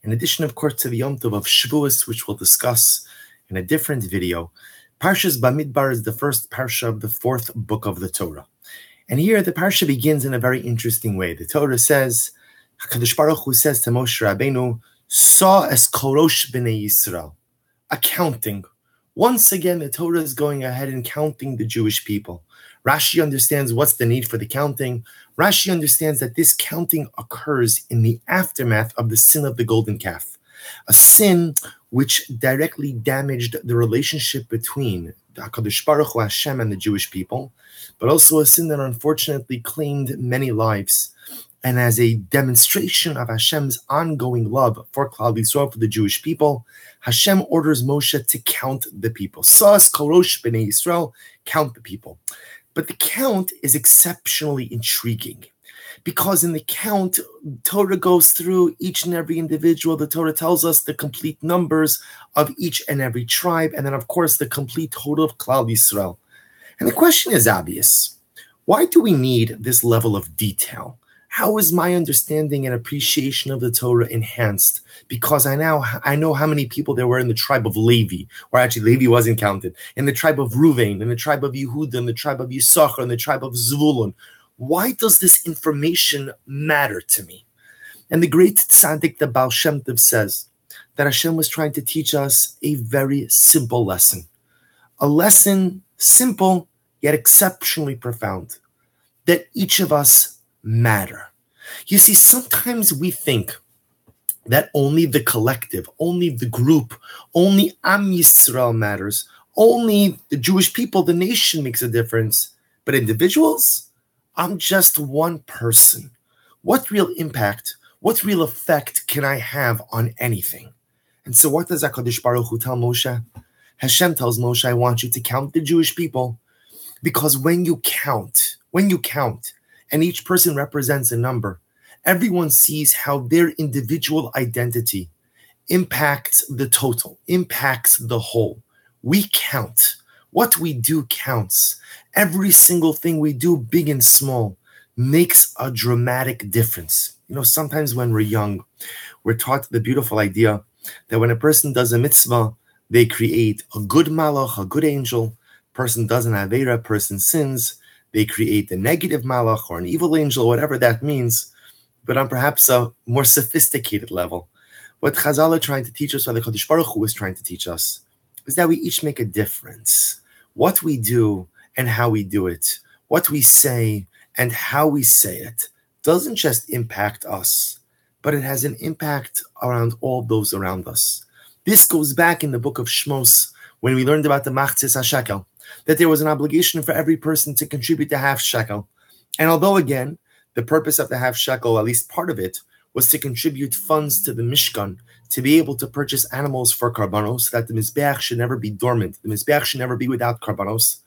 In addition, of course, to the Yom Tov of Shavuos, which we'll discuss in a different video, Parshas Bamidbar is the first Parsha of the fourth book of the Torah. And here the Parsha begins in a very interesting way. The Torah says, HaKadosh Baruch Hu says to Moshe Rabbeinu, Saw es korosh b'nei Yisrael, accounting. Once again, the Torah is going ahead and counting the Jewish people. Rashi understands what's the need for the counting. Rashi understands that this counting occurs in the aftermath of the sin of the golden calf, a sin which directly damaged the relationship between HaKadosh Baruch Hu, Hashem, and the Jewish people, but also a sin that unfortunately claimed many lives. And as a demonstration of Hashem's ongoing love for Klal Yisrael, for the Jewish people, Hashem orders Moshe to count the people. Sas korosh b'nei Yisrael, count the people. But the count is exceptionally intriguing, because in the count, Torah goes through each and every individual. The Torah tells us the complete numbers of each and every tribe, and then, of course, the complete total of Klal Yisrael. And the question is obvious. Why do we need this level of detail? How is my understanding and appreciation of the Torah enhanced? Because I know how many people there were in the tribe of Levi, or actually Levi wasn't counted, in the tribe of Ruvain, in the tribe of Yehuda, in the tribe of Yisachar, in the tribe of Zvulun. Why does this information matter to me? And the great tzaddik, the Baal Shem Tov, says that Hashem was trying to teach us a very simple lesson. A lesson simple, yet exceptionally profound, that each of us matter. You see, sometimes we think that only the collective, only the group, only Am Yisrael matters, only the Jewish people, the nation makes a difference. But individuals, I'm just one person. What real impact, what real effect can I have on anything? And so what does HaKadosh Baruch Hu tell Moshe? Hashem tells Moshe, I want you to count the Jewish people, because when you count, and each person represents a number, everyone sees how their individual identity impacts the total, impacts the whole. We count. What we do counts. Every single thing we do, big and small, makes a dramatic difference. You know, sometimes when we're young, we're taught the beautiful idea that when a person does a mitzvah, they create a good malach, a good angel. Person does an avera, person sins, they create a negative malach or an evil angel, whatever that means, but on perhaps a more sophisticated level. What Chazal are trying to teach us, or the Kadosh Baruch Hu is trying to teach us, is that we each make a difference. What we do and how we do it, what we say and how we say it, doesn't just impact us, but it has an impact around all those around us. This goes back in the book of Shmos, when we learned about the Machzis HaShekel, that there was an obligation for every person to contribute the half shekel. And although, again, the purpose of the half shekel, at least part of it, was to contribute funds to the Mishkan, to be able to purchase animals for karbanos, so that the Mizbeach should never be dormant. The Mizbeach should never be without karbanos.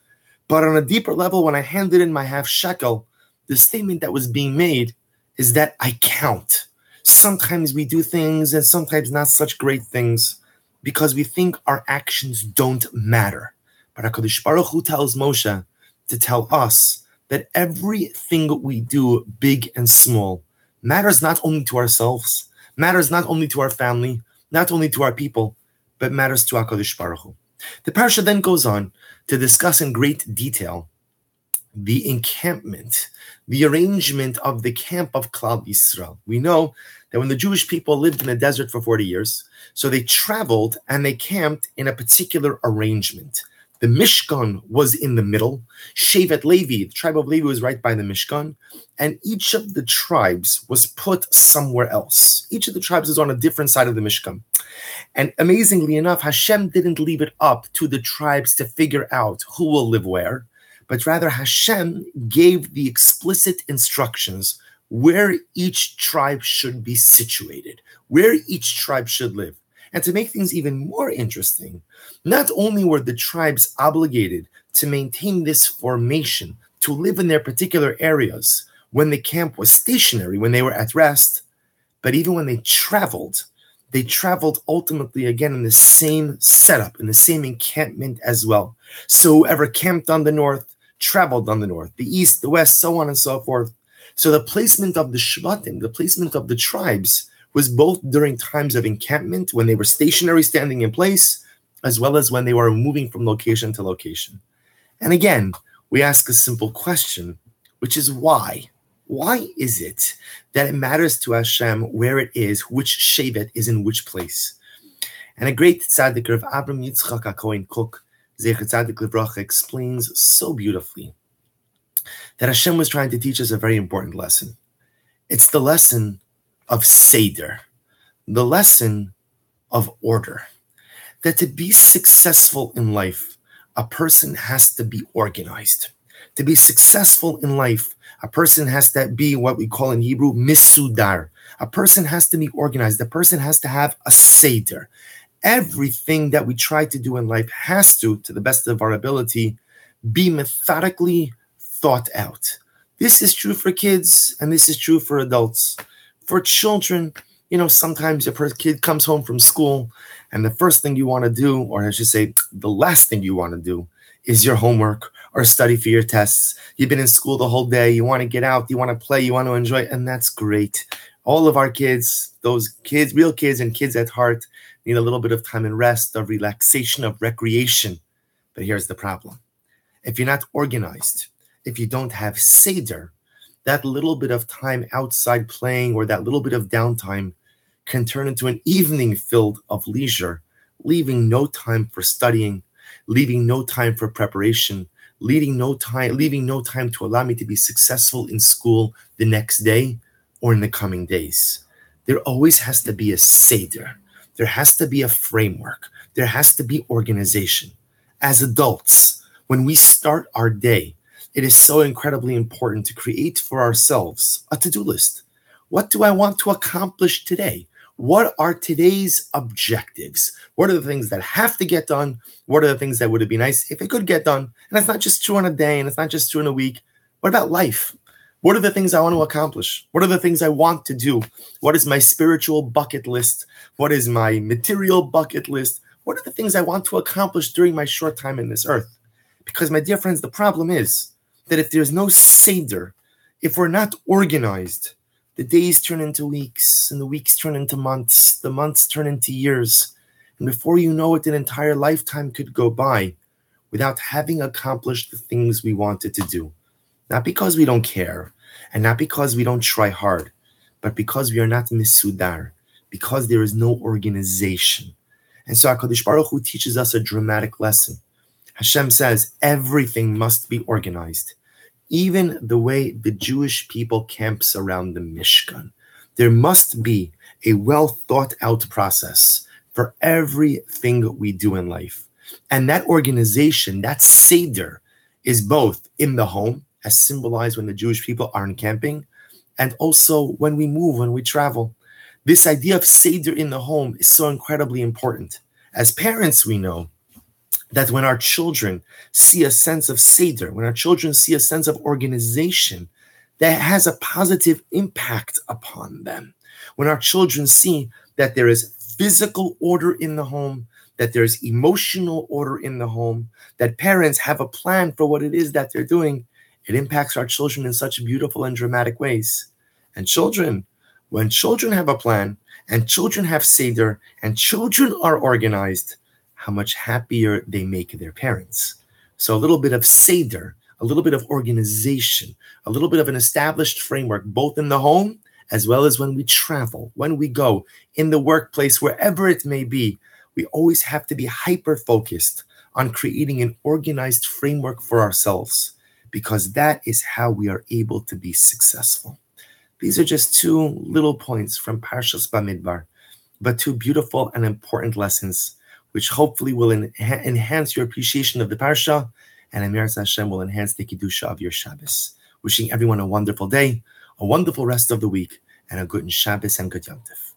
But on a deeper level, when I handed in my half shekel, the statement that was being made is that I count. Sometimes we do things and sometimes not such great things because we think our actions don't matter. But HaKadosh Baruch Hu tells Moshe to tell us that everything we do, big and small, matters not only to ourselves, matters not only to our family, not only to our people, but matters to HaKadosh Baruch Hu. The Parsha then goes on to discuss in great detail the encampment, the arrangement of the camp of Klal Yisrael. We know that when the Jewish people lived in the desert for 40 years, so they traveled and they camped in a particular arrangement. The Mishkan was in the middle. Shevet Levi, the tribe of Levi, was right by the Mishkan. And each of the tribes was put somewhere else. Each of the tribes was on a different side of the Mishkan. And amazingly enough, Hashem didn't leave it up to the tribes to figure out who will live where, but rather Hashem gave the explicit instructions where each tribe should be situated, where each tribe should live. And to make things even more interesting, not only were the tribes obligated to maintain this formation, to live in their particular areas when the camp was stationary, when they were at rest, but even when they traveled ultimately again in the same setup, in the same encampment as well. So whoever camped on the north, traveled on the north, the east, the west, so on and so forth. So the placement of the Shvatim, the placement of the tribes, was both during times of encampment, when they were stationary, standing in place, as well as when they were moving from location to location. And again, we ask a simple question, which is why? Why is it that it matters to Hashem where it is, which shevet is in which place? And a great tzaddik, Rav Abram Yitzchak HaKohen Kook, Zecher Tzaddik Livracha, explains so beautifully that Hashem was trying to teach us a very important lesson. It's the lesson of Seder, the lesson of order. That to be successful in life, a person has to be organized. To be successful in life, a person has to be what we call in Hebrew, misudar. A person has to be organized. A person has to have a Seder. Everything that we try to do in life has to the best of our ability, be methodically thought out. This is true for kids, and this is true for adults. For children, sometimes a kid comes home from school, and the first thing you want to do, or I should say, the last thing you want to do, is your homework or study for your tests. You've been in school the whole day. You want to get out. You want to play. You want to enjoy, and that's great. All of our kids, those kids, real kids and kids at heart, need a little bit of time and rest, of relaxation, of recreation. But here's the problem. If you're not organized, if you don't have Seder, that little bit of time outside playing or that little bit of downtime can turn into an evening filled of leisure, leaving no time for studying, leaving no time for preparation, leaving no time to allow me to be successful in school the next day or in the coming days. There always has to be a Seder. There has to be a framework. There has to be organization. As adults, when we start our day, it is so incredibly important to create for ourselves a to-do list. What do I want to accomplish today? What are today's objectives? What are the things that have to get done? What are the things that would be nice if it could get done? And it's not just true in a day, and it's not just true in a week. What about life? What are the things I want to accomplish? What are the things I want to do? What is my spiritual bucket list? What is my material bucket list? What are the things I want to accomplish during my short time in this earth? Because, my dear friends, the problem is that if there's no Seder, if we're not organized, the days turn into weeks, and the weeks turn into months, the months turn into years, and before you know it, an entire lifetime could go by without having accomplished the things we wanted to do. Not because we don't care, and not because we don't try hard, but because we are not misudar, because there is no organization. And so HaKadosh Baruch Hu teaches us a dramatic lesson. Hashem says everything must be organized. Even the way the Jewish people camps around the Mishkan. There must be a well thought out process for everything we do in life. And that organization, that Seder, is both in the home, as symbolized when the Jewish people are encamping, and also when we move, when we travel. This idea of Seder in the home is so incredibly important. As parents, we know that when our children see a sense of Seder, when our children see a sense of organization, that has a positive impact upon them. When our children see that there is physical order in the home, that there's emotional order in the home, that parents have a plan for what it is that they're doing, it impacts our children in such beautiful and dramatic ways. And children, when children have a plan, and children have Seder, and children are organized, how much happier they make their parents. So a little bit of Seder, a little bit of organization, a little bit of an established framework, both in the home as well as when we travel, when we go, in the workplace, wherever it may be. We always have to be hyper-focused on creating an organized framework for ourselves, because that is how we are able to be successful. These are just two little points from Parshas Bamidbar, but two beautiful and important lessons, which hopefully will enhance your appreciation of the Parsha, and Amiras Hashem will enhance the Kedusha of your Shabbos. Wishing everyone a wonderful day, a wonderful rest of the week, and a good Shabbos and good Yom Tov.